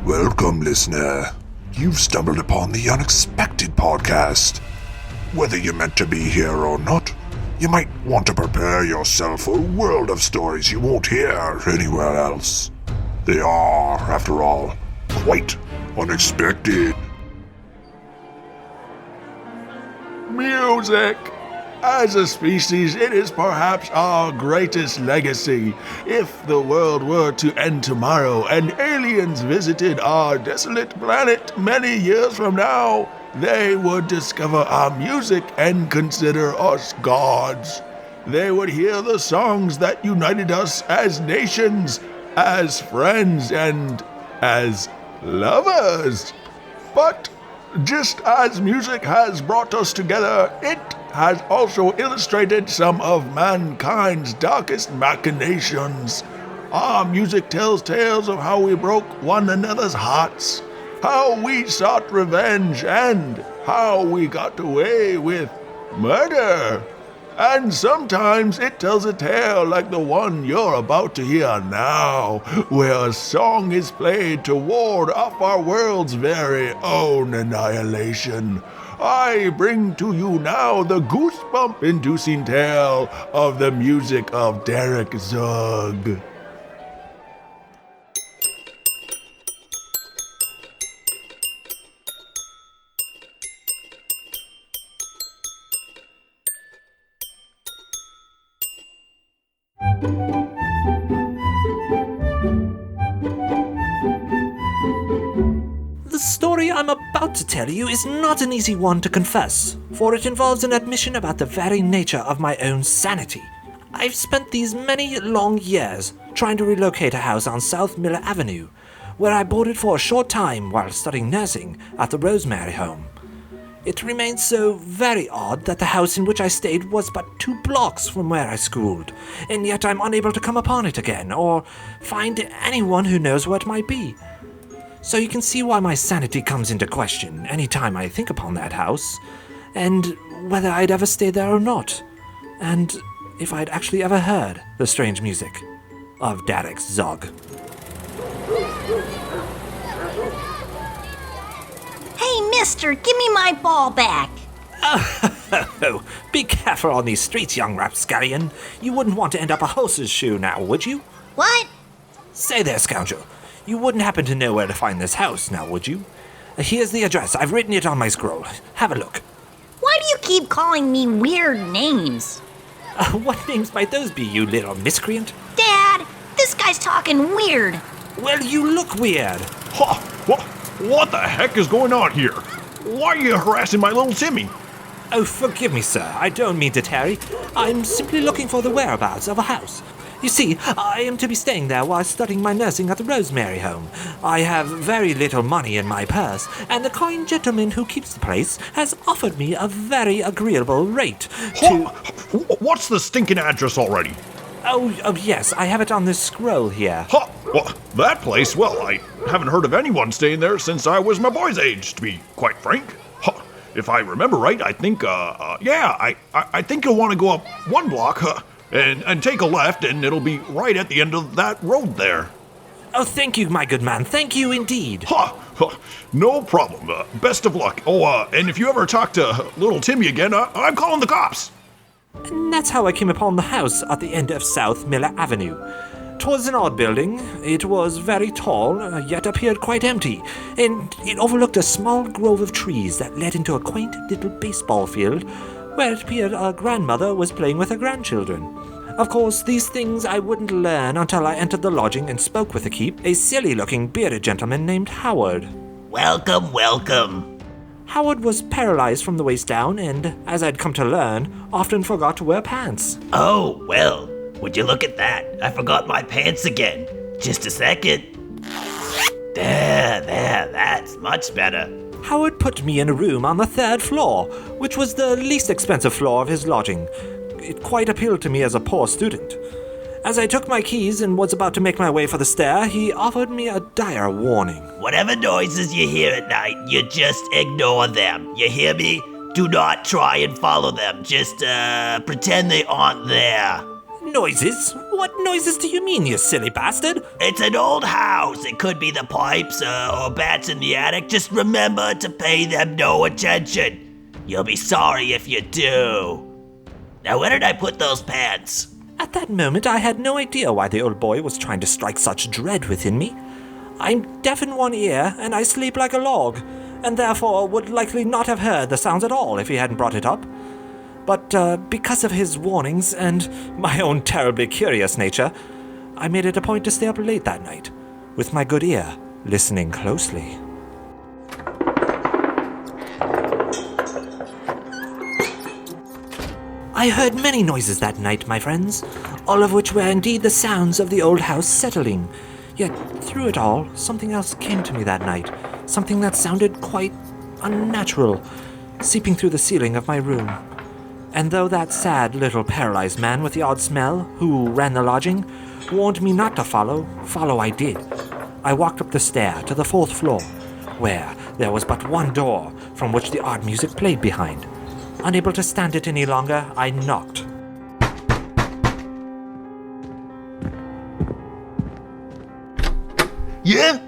Welcome, listener. You've stumbled upon the Unexpected Podcast. Whether you're meant to be here or not, you might want to prepare yourself for a world of stories you won't hear anywhere else. They are, after all, quite unexpected. Music! As a species, it is perhaps our greatest legacy. If the world were to end tomorrow and aliens visited our desolate planet many years from now, they would discover our music and consider us gods. They would hear the songs that united us as nations, as friends, and as lovers. But just as music has brought us together, it has also illustrated some of mankind's darkest machinations. Our music tells tales of how we broke one another's hearts, how we sought revenge, and how we got away with murder. And sometimes it tells a tale like the one you're about to hear now, where a song is played to ward off our world's very own annihilation. I bring to you now the goosebump-inducing tale of the music of Derrick Zugg. The story I'm about to tell you is not an easy one to confess, for it involves an admission about the very nature of my own sanity. I've spent these many long years trying to relocate a house on South Miller Avenue, where I boarded for a short time while studying nursing at the Rosemary home. It remains so very odd that the house in which I stayed was but 2 blocks from where I schooled, and yet I'm unable to come upon it again, or find anyone who knows where it might be. So you can see why my sanity comes into question any time I think upon that house, and whether I'd ever stayed there or not, and if I'd actually ever heard the strange music of Derrick Zugg. Hey, mister, give me my ball back. Oh, be careful on these streets, young rapscallion. You wouldn't want to end up a horse's shoe now, would you? What? Say there, scoundrel. You wouldn't happen to know where to find this house now, would you? Here's the address. I've written it on my scroll. Have a look. Why do you keep calling me weird names? What names might those be, you little miscreant? Dad, this guy's talking weird. Well, you look weird. Ha! What the heck is going on here? Why are you harassing my little Timmy? Oh, forgive me, sir. I don't mean to tarry. I'm simply looking for the whereabouts of a house. You see, I am to be staying there while studying my nursing at the Rosemary home. I have very little money in my purse, and the kind gentleman who keeps the place has offered me a very agreeable rate to... What's the stinking address already? Oh, yes, I have it on this scroll here. Ha! Well, that place, well, I haven't heard of anyone staying there since I was my boy's age, to be quite frank. Ha! If I remember right, I think, I think you'll want to go up 1 block, and take a left, and it'll be right at the end of that road there. Oh, thank you, my good man. Thank you indeed. No problem. Best of luck. Oh, and if you ever talk to little Timmy again, I'm calling the cops. And that's how I came upon the house at the end of South Miller Avenue. 'Twas an odd building. It was very tall, yet appeared quite empty, and it overlooked a small grove of trees that led into a quaint little baseball field, where it appeared a grandmother was playing with her grandchildren. Of course, these things I wouldn't learn until I entered the lodging and spoke with the keep, a silly-looking bearded gentleman named Howard. Welcome. Howard was paralyzed from the waist down and, as I'd come to learn, often forgot to wear pants. Oh, well, would you look at that? I forgot my pants again. Just a second. There, that's much better. Howard put me in a room on the 3rd floor, which was the least expensive floor of his lodging. It quite appealed to me as a poor student. As I took my keys and was about to make my way for the stair, he offered me a dire warning. Whatever noises you hear at night, you just ignore them. You hear me? Do not try and follow them. Just, pretend they aren't there. Noises? What noises do you mean, you silly bastard? It's an old house. It could be the pipes or bats in the attic. Just remember to pay them no attention. You'll be sorry if you do. Now, where did I put those pants? At that moment, I had no idea why the old boy was trying to strike such dread within me. I'm deaf in one ear, and I sleep like a log, and therefore would likely not have heard the sounds at all if he hadn't brought it up. But because of his warnings and my own terribly curious nature, I made it a point to stay up late that night, with my good ear, listening closely. I heard many noises that night, my friends, all of which were indeed the sounds of the old house settling. Yet, through it all, something else came to me that night, something that sounded quite unnatural, seeping through the ceiling of my room. And though that sad little paralyzed man with the odd smell, who ran the lodging, warned me not to follow I did. I walked up the stair to the 4th floor, where there was but one door from which the odd music played behind. Unable to stand it any longer, I knocked. Yeah?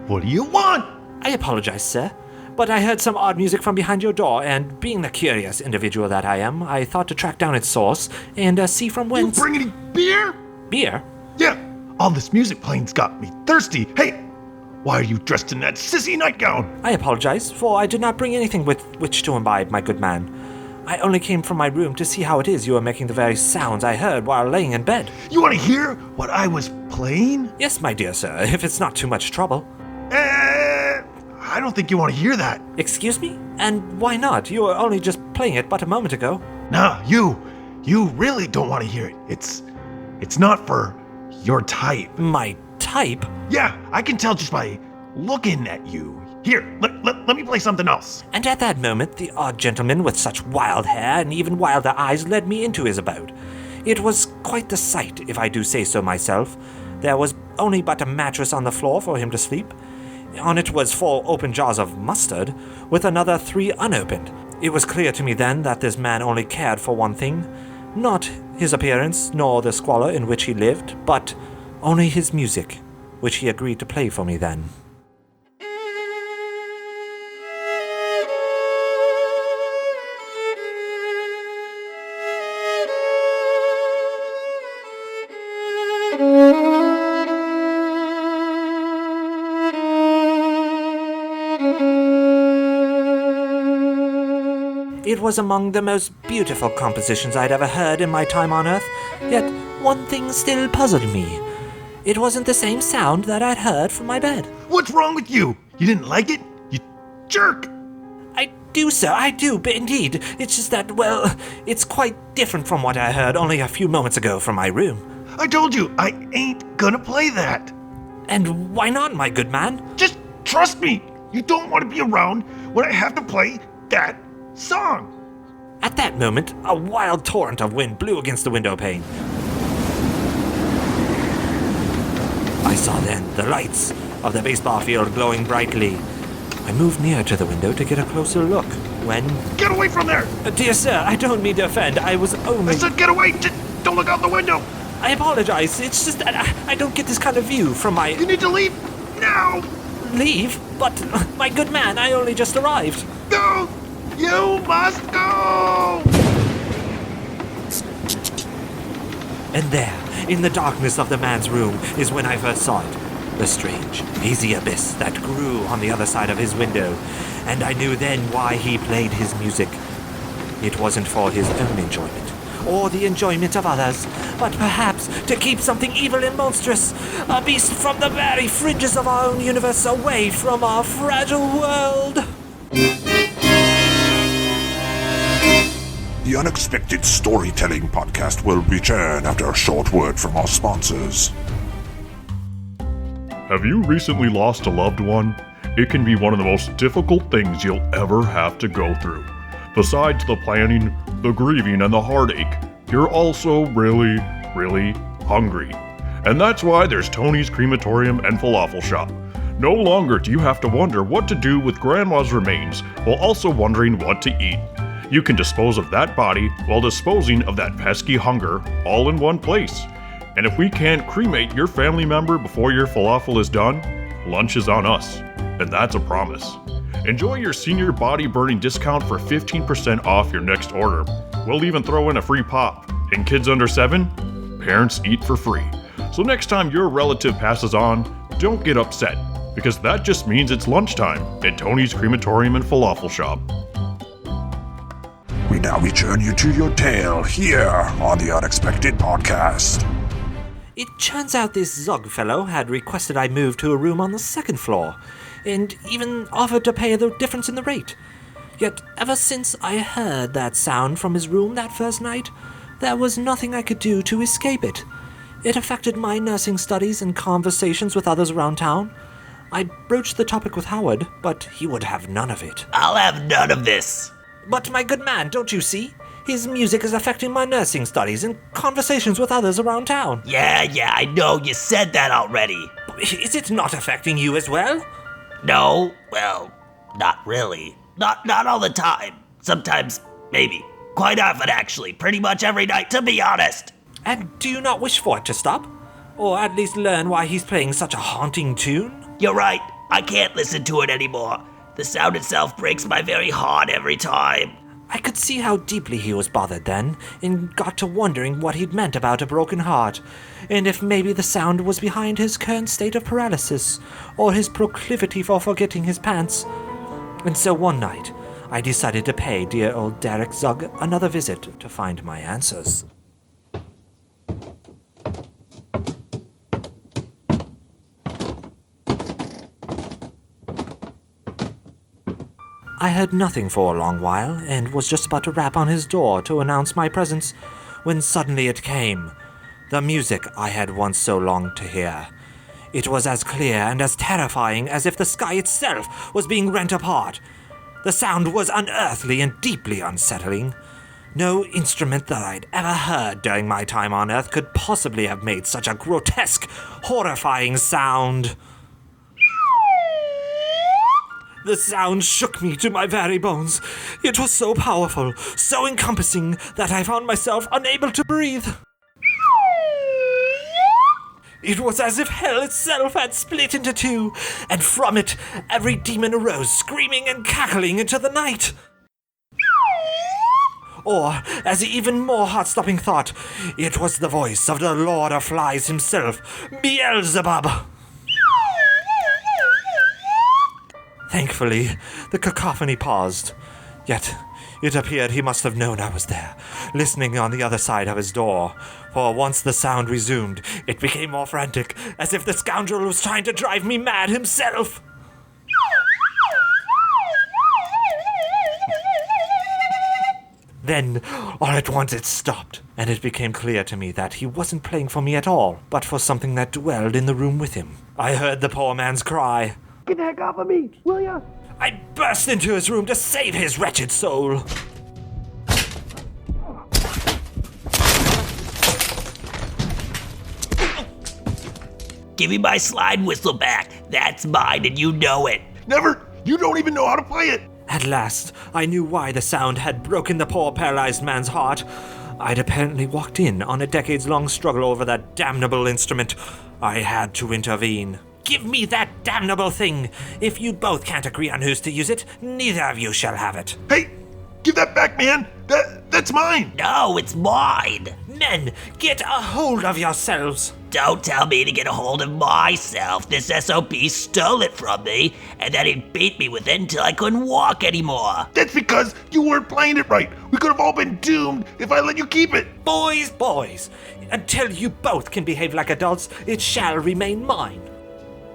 What do you want? I apologize, sir, but I heard some odd music from behind your door, and being the curious individual that I am, I thought to track down its source and see from whence... You bring any beer? Beer? Yeah. All this music playing's got me thirsty. Hey, why are you dressed in that sissy nightgown? I apologize, for I did not bring anything with which to imbibe, my good man. I only came from my room to see how it is you are making the very sounds I heard while laying in bed. You want to hear what I was playing? Yes, my dear sir, if it's not too much trouble. I don't think you want to hear that. Excuse me? And why not? You were only just playing it but a moment ago. No, you really don't want to hear it. It's not for your type. My type? Yeah, I can tell just by looking at you. Here, let me play something else. And at that moment, the odd gentleman with such wild hair and even wilder eyes led me into his abode. It was quite the sight, if I do say so myself. There was only but a mattress on the floor for him to sleep. On it was 4 open jars of mustard, with another 3 unopened. It was clear to me then that this man only cared for one thing, not his appearance nor the squalor in which he lived, but only his music, which he agreed to play for me then. It was among the most beautiful compositions I'd ever heard in my time on Earth, yet one thing still puzzled me. It wasn't the same sound that I'd heard from my bed. What's wrong with you? You didn't like it? You jerk! I do, sir, I do, but indeed. It's just that, well, it's quite different from what I heard only a few moments ago from my room. I told you, I ain't gonna play that. And why not, my good man? Just trust me. You don't want to be around when I have to play that song. At that moment, a wild torrent of wind blew against the window pane. I saw then the lights of the baseball field glowing brightly. I moved near to the window to get a closer look, when... Get away from there! Dear sir, I don't mean to offend. I was only... I said get away! Just don't look out the window! I apologize. It's just that I don't get this kind of view from my... You need to leave now! Leave? But, my good man, I only just arrived. Go! You must go! And there, in the darkness of the man's room, is when I first saw it. The strange, hazy abyss that grew on the other side of his window. And I knew then why he played his music. It wasn't for his own enjoyment, or the enjoyment of others, but perhaps to keep something evil and monstrous, a beast from the very fringes of our own universe, away from our fragile world. The Unexpected Storytelling Podcast will return after a short word from our sponsors. Have you recently lost a loved one? It can be one of the most difficult things you'll ever have to go through. Besides the planning, the grieving, and the heartache, you're also really, really hungry. And that's why there's Tony's Crematorium and Falafel Shop. No longer do you have to wonder what to do with Grandma's remains while also wondering what to eat. You can dispose of that body while disposing of that pesky hunger all in one place. And if we can't cremate your family member before your falafel is done, lunch is on us. And that's a promise. Enjoy your senior body burning discount for 15% off your next order. We'll even throw in a free pop. And kids under 7? Parents eat for free. So next time your relative passes on, don't get upset, because that just means it's lunchtime at Tony's Crematorium and Falafel Shop. We now return you to your tale here on the Unexpected Podcast. It turns out this Zugg fellow had requested I move to a room on the second floor, and even offered to pay the difference in the rate. Yet ever since I heard that sound from his room that first night, there was nothing I could do to escape it. It affected my nursing studies and conversations with others around town. I broached the topic with Howard, but he would have none of it. I'll have none of this. But my good man, don't you see? His music is affecting my nursing studies and conversations with others around town. Yeah, I know, you said that already. Is it not affecting you as well? No, well, not really. Not all the time. Sometimes, maybe. Quite often, actually. Pretty much every night, to be honest. And do you not wish for it to stop? Or at least learn why he's playing such a haunting tune? You're right. I can't listen to it anymore. The sound itself breaks my very heart every time. I could see how deeply he was bothered then, and got to wondering what he'd meant about a broken heart, and if maybe the sound was behind his current state of paralysis, or his proclivity for forgetting his pants. And so one night, I decided to pay dear old Derrick Zugg another visit to find my answers. I heard nothing for a long while, and was just about to rap on his door to announce my presence, when suddenly it came. The music I had once so longed to hear. It was as clear and as terrifying as if the sky itself was being rent apart. The sound was unearthly and deeply unsettling. No instrument that I'd ever heard during my time on Earth could possibly have made such a grotesque, horrifying sound. The sound shook me to my very bones. It was so powerful, so encompassing, that I found myself unable to breathe. It was as if hell itself had split into two, and from it every demon arose, screaming and cackling into the night. Or, as an even more heart-stopping thought, it was the voice of the Lord of Flies himself, Beelzebub. Thankfully, the cacophony paused. Yet, it appeared he must have known I was there, listening on the other side of his door. For once the sound resumed, it became more frantic, as if the scoundrel was trying to drive me mad himself. Then, all at once it stopped, and it became clear to me that he wasn't playing for me at all, but for something that dwelled in the room with him. I heard the poor man's cry. Get the heck off of me, will ya? I burst into his room to save his wretched soul. Give me my slide whistle back. That's mine and you know it. Never! You don't even know how to play it! At last, I knew why the sound had broken the poor paralyzed man's heart. I'd apparently walked in on a decades-long struggle over that damnable instrument. I had to intervene. Give me that damnable thing! If you both can't agree on who's to use it, neither of you shall have it. Hey! Give that back, man! That's mine! No, it's mine. Men, get a hold of yourselves! Don't tell me to get a hold of myself. This SOB stole it from me, and then he beat me with it until I couldn't walk anymore. That's because you weren't playing it right. We could have all been doomed if I let you keep it. Boys, until you both can behave like adults, it shall remain mine.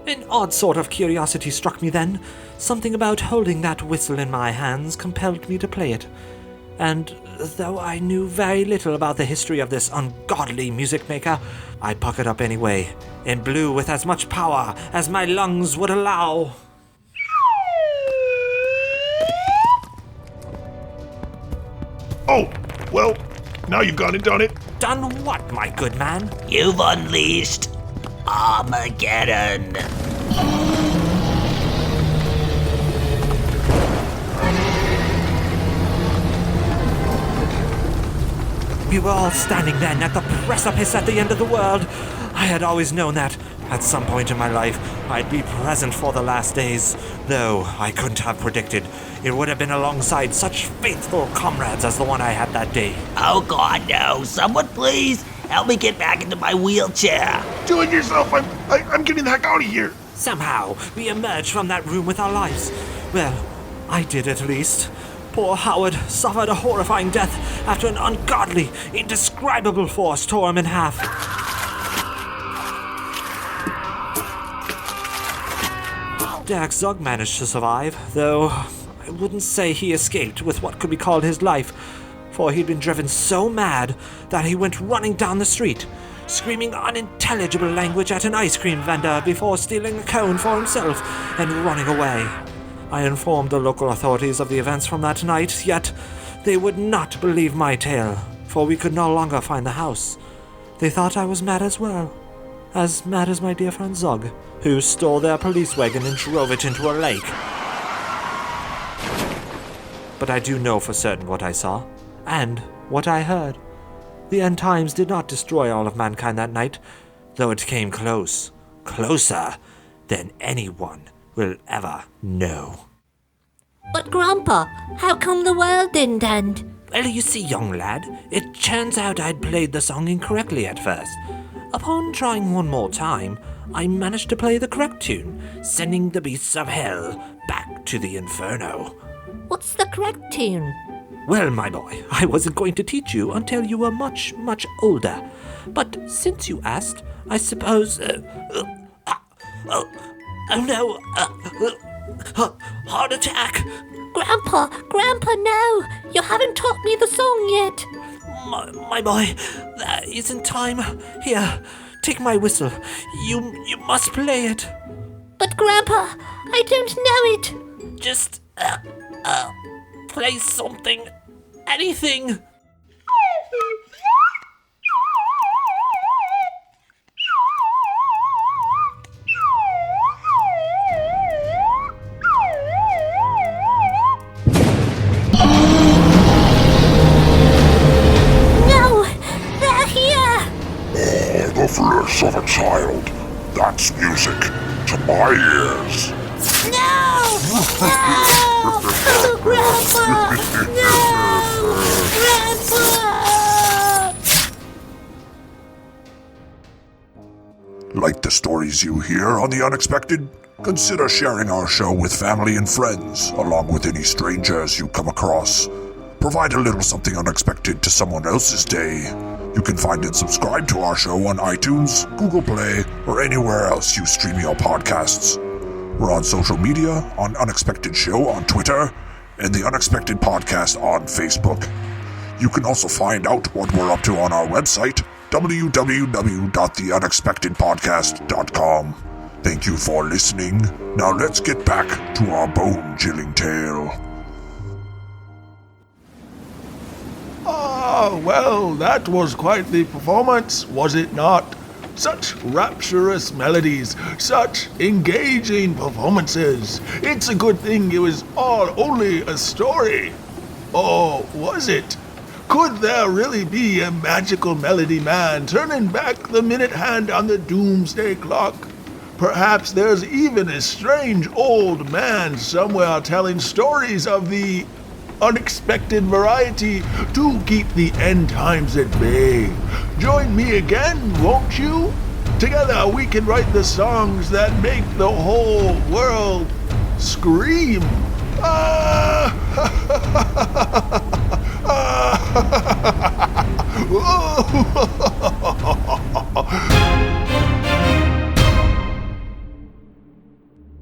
An odd sort of curiosity struck me then. Something about holding that whistle in my hands compelled me to play it. And though I knew very little about the history of this ungodly music maker, I puckered up anyway, and blew with as much power as my lungs would allow. Oh, well, now you've gone and done it. Done what, my good man? You've unleashed Armageddon. We were all standing then at the precipice at the end of the world. I had always known that, at some point in my life, I'd be present for the last days, though I couldn't have predicted it would have been alongside such faithful comrades as the one I had that day. Oh God, no. Someone please help me get back into my wheelchair. Do it yourself. I'm getting the heck out of here. Somehow, we emerged from that room with our lives. Well, I did at least. Poor Howard suffered a horrifying death after an ungodly, indescribable force tore him in half. Derrick Zugg managed to survive, though I wouldn't say he escaped with what could be called his life, for he'd been driven so mad that he went running down the street, screaming unintelligible language at an ice cream vendor before stealing a cone for himself and running away. I informed the local authorities of the events from that night, yet they would not believe my tale, for we could no longer find the house. They thought I was mad as well. As mad as my dear friend Zugg, who stole their police wagon and drove it into a lake. But I do know for certain what I saw, and what I heard. The end times did not destroy all of mankind that night, though it came close. Closer than anyone will ever know. But Grandpa, how come the world didn't end? Well, you see, young lad, it turns out I'd played the song incorrectly at first. Upon trying one more time, I managed to play the correct tune, sending the beasts of hell back to the inferno. What's the correct tune? Well, my boy, I wasn't going to teach you until you were much, much older. But since you asked, I suppose... heart attack! Grandpa, no! You haven't taught me the song yet! My boy, that isn't time. Here, take my whistle. You must play it. But Grandpa, I don't know it! Just, play something. Anything. The flesh of a child. That's music to my ears. No! No! Oh, Grandpa! No! Grandpa! Like the stories you hear on The Unexpected? Consider sharing our show with family and friends, along with any strangers you come across. Provide a little something unexpected to someone else's day. You can find and subscribe to our show on iTunes, Google Play, or anywhere else you stream your podcasts. We're on social media, on Unexpected Show on Twitter, and The Unexpected Podcast on Facebook. You can also find out what we're up to on our website, www.theunexpectedpodcast.com. Thank you for listening. Now let's get back to our bone-chilling tale. Ah, well, that was quite the performance, was it not? Such rapturous melodies, such engaging performances. It's a good thing it was all only a story. Or was it? Could there really be a magical melody man turning back the minute hand on the doomsday clock? Perhaps there's even a strange old man somewhere telling stories of the unexpected variety to keep the end times at bay. Join me again, won't you? Together we can write the songs that make the whole world scream.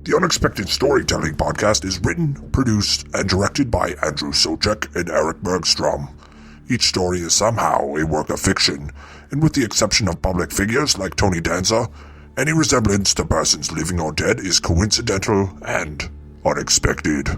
The Unexpected Storytelling Podcast is written, produced, and directed by Andrew Soucek and Erik Bergstrom. Each story is somehow a work of fiction, and with the exception of public figures like Tony Danza, any resemblance to persons living or dead is coincidental and unexpected.